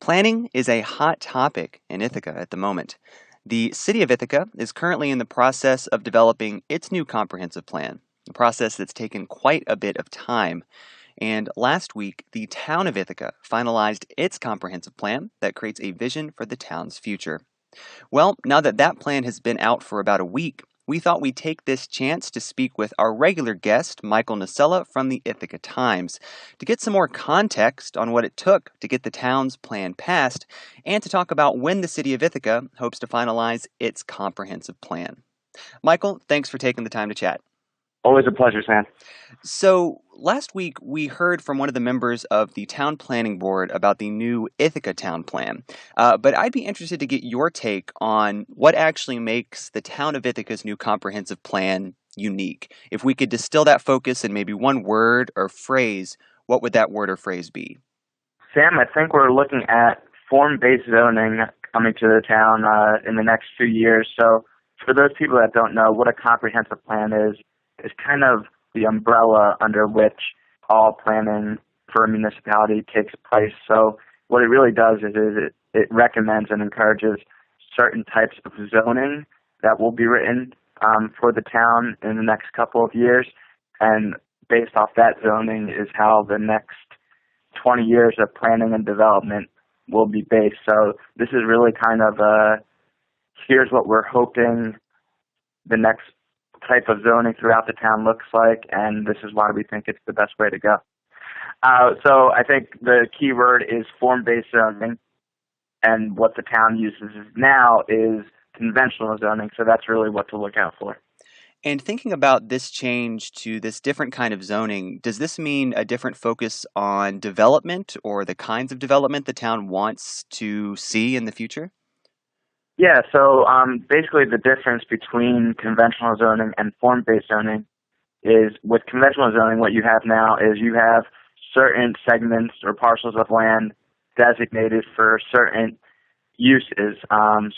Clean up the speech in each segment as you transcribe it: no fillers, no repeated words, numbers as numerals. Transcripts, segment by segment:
Planning is a hot topic in Ithaca at the moment. The City of Ithaca is currently in the process of developing its new comprehensive plan, a process that's taken quite a bit of time. And last week, the Town of Ithaca finalized its comprehensive plan that creates a vision for the town's future. Well, now that that plan has been out for about a week, we thought we'd take this chance to speak with our regular guest, Michael Nocella from the Ithaca Times, to get some more context on what it took to get the town's plan passed, and to talk about when the City of Ithaca hopes to finalize its comprehensive plan. Michael, thanks for taking the time to chat. Always a pleasure, Sam. So, last week we heard from one of the members of the Town Planning Board about the new Ithaca Town Plan. But I'd be interested to get your take on what actually makes the Town of Ithaca's new comprehensive plan unique. If we could distill that focus in maybe one word or phrase, what would that word or phrase be? Sam, I think we're looking at form-based zoning coming to the town in the next few years. So, for those people that don't know what a comprehensive plan is kind of the umbrella under which all planning for a municipality takes place. So what it really does is it recommends and encourages certain types of zoning that will be written for the town in the next couple of years. And based off that zoning is how the next 20 years of planning and development will be based. So this is really kind of here's what we're hoping the next type of zoning throughout the town looks like, and this is why we think it's the best way to go. So I think the key word is form-based zoning, and what the town uses now is conventional zoning, so that's really what to look out for. And thinking about this change to this different kind of zoning, does this mean a different focus on development or the kinds of development the town wants to see in the future? Yeah, so basically the difference between conventional zoning and form-based zoning is with conventional zoning, what you have now is you have certain segments or parcels of land designated for certain uses.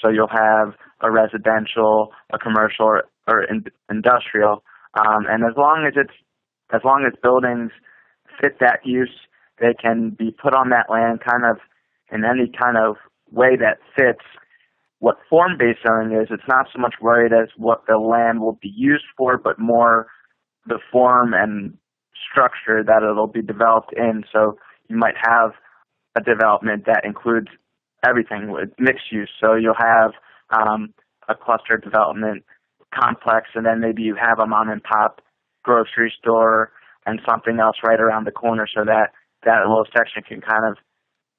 So you'll have a residential, a commercial, or industrial, and as long as buildings fit that use, they can be put on that land kind of in any kind of way that fits. What form-based zoning is, it's not so much worried as what the land will be used for, but more the form and structure that it'll be developed in. So you might have a development that includes everything with mixed use. So you'll have a cluster development complex, and then maybe you have a mom-and-pop grocery store and something else right around the corner, so that little section can kind of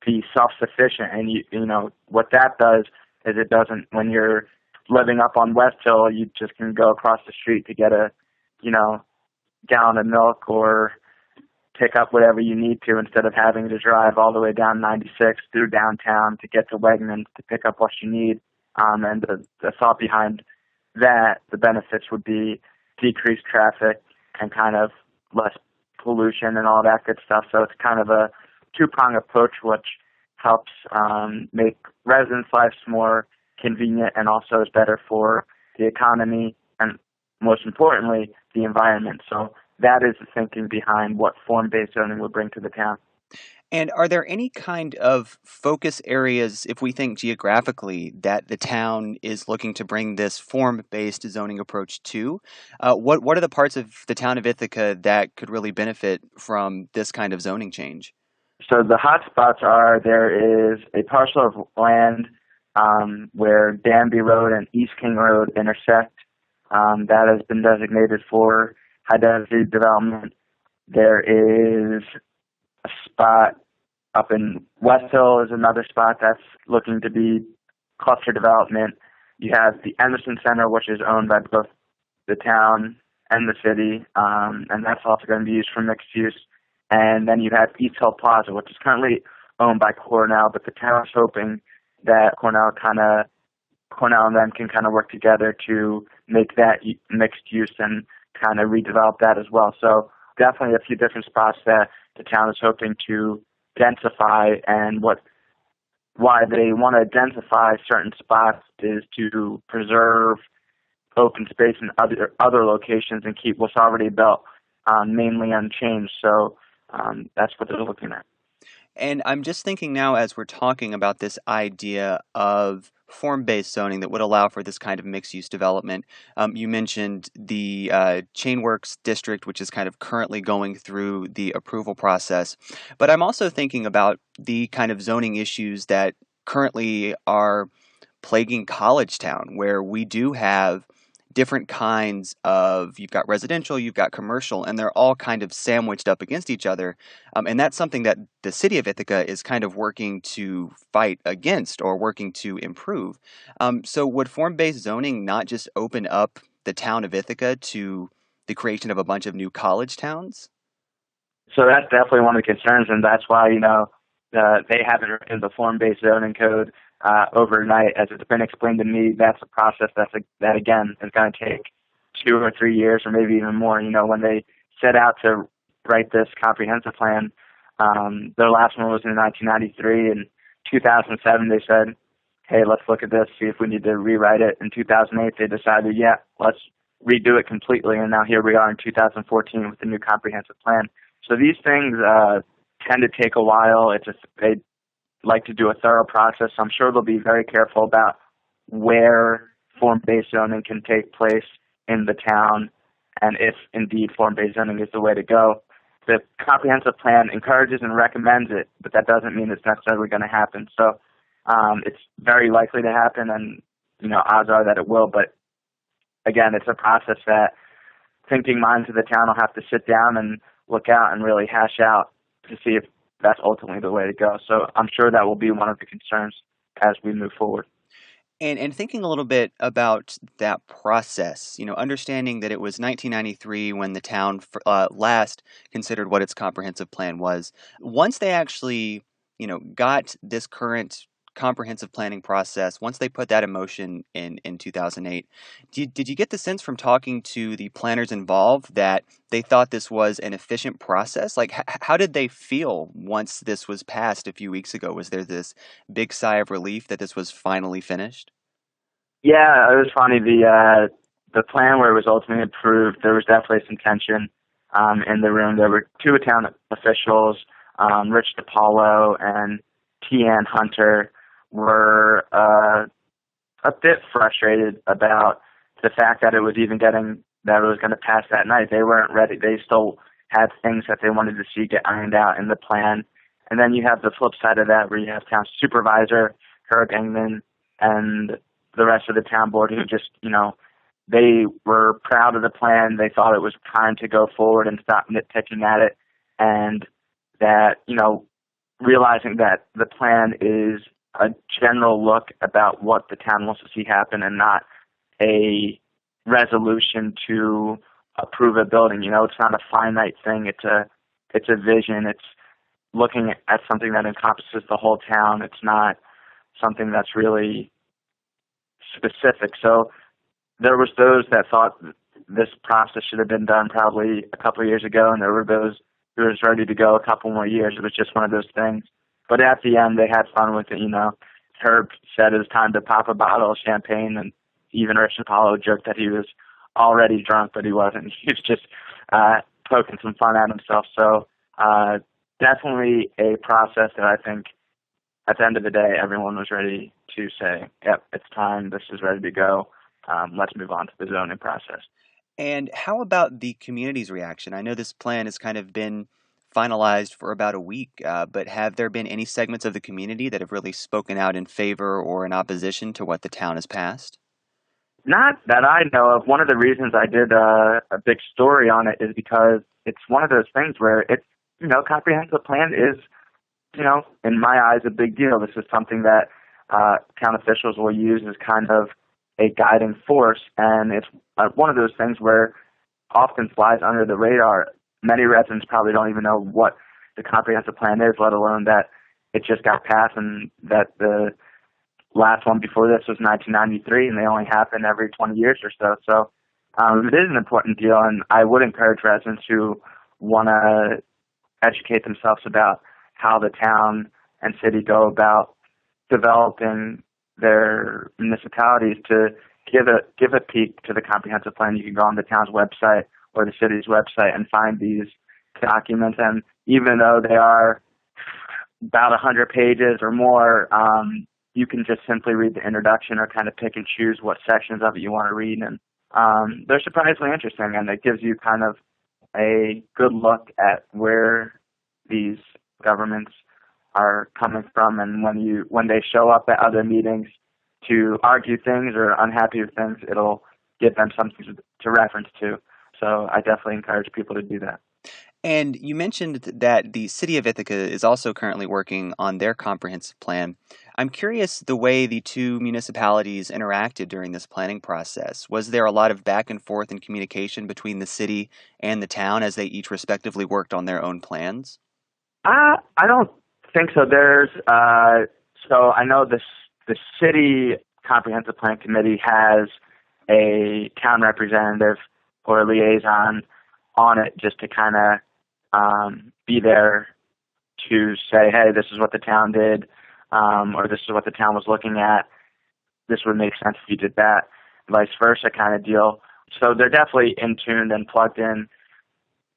be self-sufficient. And you know what that does is it doesn't, when you're living up on West Hill, you just can go across the street to get a, gallon of milk or pick up whatever you need to instead of having to drive all the way down 96 through downtown to get to Wegmans to pick up what you need. And the thought behind that, the benefits would be decreased traffic and kind of less pollution and all that good stuff. So it's kind of a two-pronged approach, which helps make residents' lives more convenient and also is better for the economy and, most importantly, the environment. So that is the thinking behind what form-based zoning will bring to the town. And are there any kind of focus areas, if we think geographically, that the town is looking to bring this form-based zoning approach to? What are the parts of the town of Ithaca that could really benefit from this kind of zoning change? So the hot spots are, there is a parcel of land where Danby Road and East King Road intersect. That has been designated for high-density development. There is a spot up in West Hill is another spot that's looking to be cluster development. You have the Emerson Center, which is owned by both the town and the city, and that's also going to be used for mixed use. And then you have East Hill Plaza, which is currently owned by Cornell, but the town is hoping that Cornell and them can kind of work together to make that mixed use and kind of redevelop that as well. So definitely a few different spots that the town is hoping to densify, and why they want to densify certain spots is to preserve open space in other locations and keep what's already built mainly unchanged. So that's what they're looking at. And I'm just thinking now as we're talking about this idea of form-based zoning that would allow for this kind of mixed-use development. You mentioned the Chainworks district, which is kind of currently going through the approval process. But I'm also thinking about the kind of zoning issues that currently are plaguing College Town, where we do have different kinds of, you've got residential, you've got commercial, and they're all kind of sandwiched up against each other. And that's something that the city of Ithaca is kind of working to fight against or working to improve. So would form-based zoning not just open up the town of Ithaca to the creation of a bunch of new college towns? So that's definitely one of the concerns, and that's why, they haven't written the form-based zoning code overnight. As it's been explained to me, that's a process that again, is going to take 2 or 3 years or maybe even more. When they set out to write this comprehensive plan, their last one was in 1993. In 2007, they said, hey, let's look at this, see if we need to rewrite it. In 2008, they decided, yeah, let's redo it completely. And now here we are in 2014 with the new comprehensive plan. So these things tend to take a while. They like to do a thorough process. So I'm sure they'll be very careful about where form-based zoning can take place in the town, and if indeed form-based zoning is the way to go. The comprehensive plan encourages and recommends it, but that doesn't mean it's necessarily going to happen. So it's very likely to happen, and odds are that it will. But again, it's a process that thinking minds of the town will have to sit down and look out and really hash out to see if that's ultimately the way to go. So I'm sure that will be one of the concerns as we move forward. And thinking a little bit about that process, understanding that it was 1993 when the town last considered what its comprehensive plan was. Once they actually, got this current comprehensive planning process, once they put that in motion in 2008, did you get the sense from talking to the planners involved that they thought this was an efficient process? Like, how did they feel once this was passed a few weeks ago? Was there this big sigh of relief that this was finally finished? Yeah, it was funny. The plan where it was ultimately approved, there was definitely some tension in the room. There were 2 town officials, Rich DiPaolo and T.Ann Hunter, were a bit frustrated about the fact that it was going to pass that night. They weren't ready. They still had things that they wanted to see get ironed out in the plan. And then you have the flip side of that, where you have town supervisor Herb Engman and the rest of the town board who just, they were proud of the plan. They thought it was time to go forward and stop nitpicking at it. And that, realizing that the plan is a general look about what the town wants to see happen and not a resolution to approve a building. It's not a finite thing. It's a vision. It's looking at something that encompasses the whole town. It's not something that's really specific. So there was those that thought this process should have been done probably a couple of years ago, and there were those who was ready to go a couple more years. It was just one of those things. But at the end, they had fun with it. Herb said it was time to pop a bottle of champagne, and even Rich Apollo joked that he was already drunk, but he wasn't. He was just poking some fun at himself. So definitely a process that I think at the end of the day, everyone was ready to say, yep, it's time. This is ready to go. Let's move on to the zoning process. And how about the community's reaction? I know this plan has kind of been finalized for about a week, but have there been any segments of the community that have really spoken out in favor or in opposition to what the town has passed? Not that I know of. One of the reasons I did a big story on it is because it's one of those things where it's, comprehensive plan is, in my eyes, a big deal. This is something that town officials will use as kind of a guiding force, and it's one of those things where often flies under the radar. Many residents probably don't even know what the comprehensive plan is, let alone that it just got passed and that the last one before this was 1993, and they only happen every 20 years or so. So it is an important deal, and I would encourage residents who want to educate themselves about how the town and city go about developing their municipalities to give a peek to the comprehensive plan. You can go on the town's website or the city's website and find these documents. And even though they are about 100 pages or more, you can just simply read the introduction or kind of pick and choose what sections of it you want to read. And they're surprisingly interesting, and it gives you kind of a good look at where these governments are coming from, and when they show up at other meetings to argue things or unhappy with things, it'll give them something to reference to. So I definitely encourage people to do that. And you mentioned that the City of Ithaca is also currently working on their comprehensive plan. I'm curious the way the two municipalities interacted during this planning process. Was there a lot of back and forth and communication between the city and the town as they each respectively worked on their own plans? I don't think so. So I know the city comprehensive plan committee has a town representative or a liaison on it just to kind of be there to say, hey, this is what the town did, or this is what the town was looking at. This would make sense if you did that, vice versa kind of deal. So they're definitely in tuned and plugged in.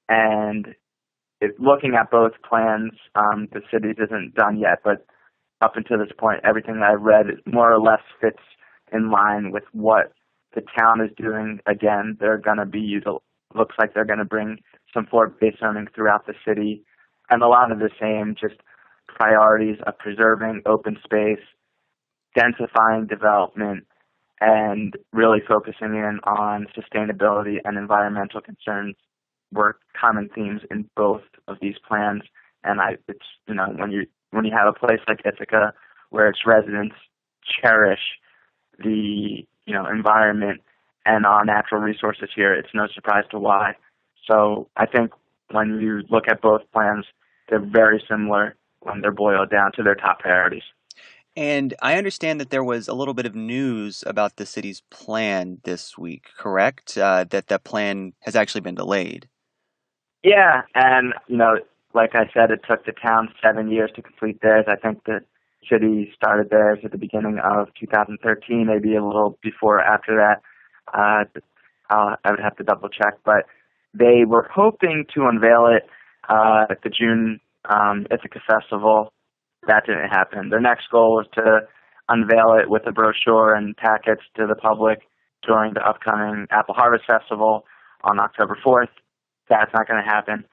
And looking at both plans, the city's isn't done yet, but up until this point, everything I've read more or less fits in line with what the town is doing. Again, they're going to be looks like they're going to bring some forward-based zoning throughout the city, and a lot of the same just priorities of preserving open space, densifying development, and really focusing in on sustainability and environmental concerns were common themes in both of these plans. And it's when you have a place like Ithaca where its residents cherish the environment and our natural resources here, it's no surprise to why. So I think when you look at both plans, they're very similar when they're boiled down to their top priorities. And I understand that there was a little bit of news about the city's plan this week, correct? That the plan has actually been delayed. Yeah, and like I said, it took the town 7 years to complete theirs. I think the city started theirs at the beginning of 2013, maybe a little before or after that. I would have to double check, but they were hoping to unveil it at the June Ithaca Festival. That didn't happen. Their next goal was to unveil it with a brochure and packets to the public during the upcoming Apple Harvest Festival on October 4th. That's not going to happen.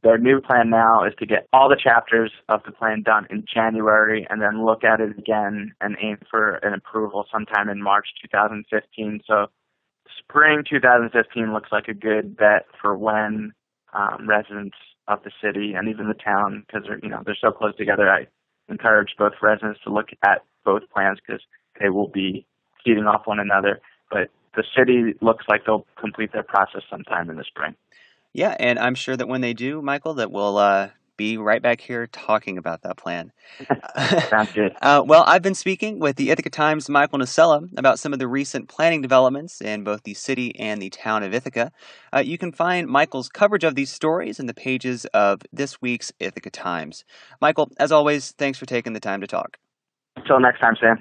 Their new plan now is to get all the chapters of the plan done in January and then look at it again and aim for an approval sometime in March 2015. So spring 2015 looks like a good bet for when residents of the city and even the town, because they're so close together. I encourage both residents to look at both plans because they will be feeding off one another. But the city looks like they'll complete their process sometime in the spring. Yeah, and I'm sure that when they do, Michael, that we'll be right back here talking about that plan. Sounds good. Well, I've been speaking with the Ithaca Times Michael Nocella about some of the recent planning developments in both the city and the town of Ithaca. You can find Michael's coverage of these stories in the pages of this week's Ithaca Times. Michael, as always, thanks for taking the time to talk. Until next time, Sam.